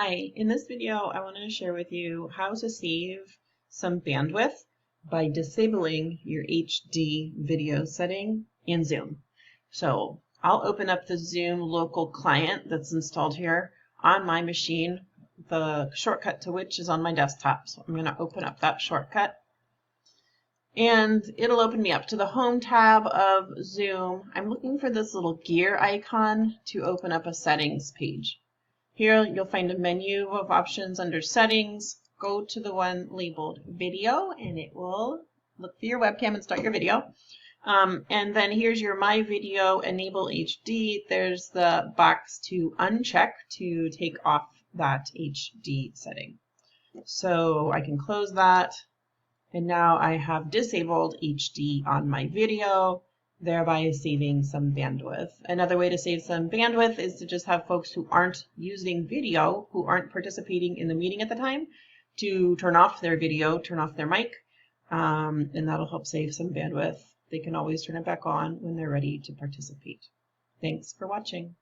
Hi, in this video I want to share with you how to save some bandwidth by disabling your HD video setting in Zoom. So I'll open up the Zoom local client that's installed here on my machine, the shortcut to which is on my desktop. So I'm going to open up that shortcut and it'll open me up to the home tab of Zoom. I'm looking for this little gear icon to open up a settings page. Here you'll find a menu of options under settings. Go to the one labeled video and it will look for your webcam and start your video. And then here's your My Video Enable HD. There's the box to uncheck to take off that HD setting. So I can close that. And now I have disabled HD on my video, thereby saving some bandwidth. Another way to save some bandwidth is to just have folks who aren't using video, who aren't participating in the meeting at the time, to turn off their video, turn off their mic, and that'll help save some bandwidth. They can always turn it back on when they're ready to participate. Thanks for watching.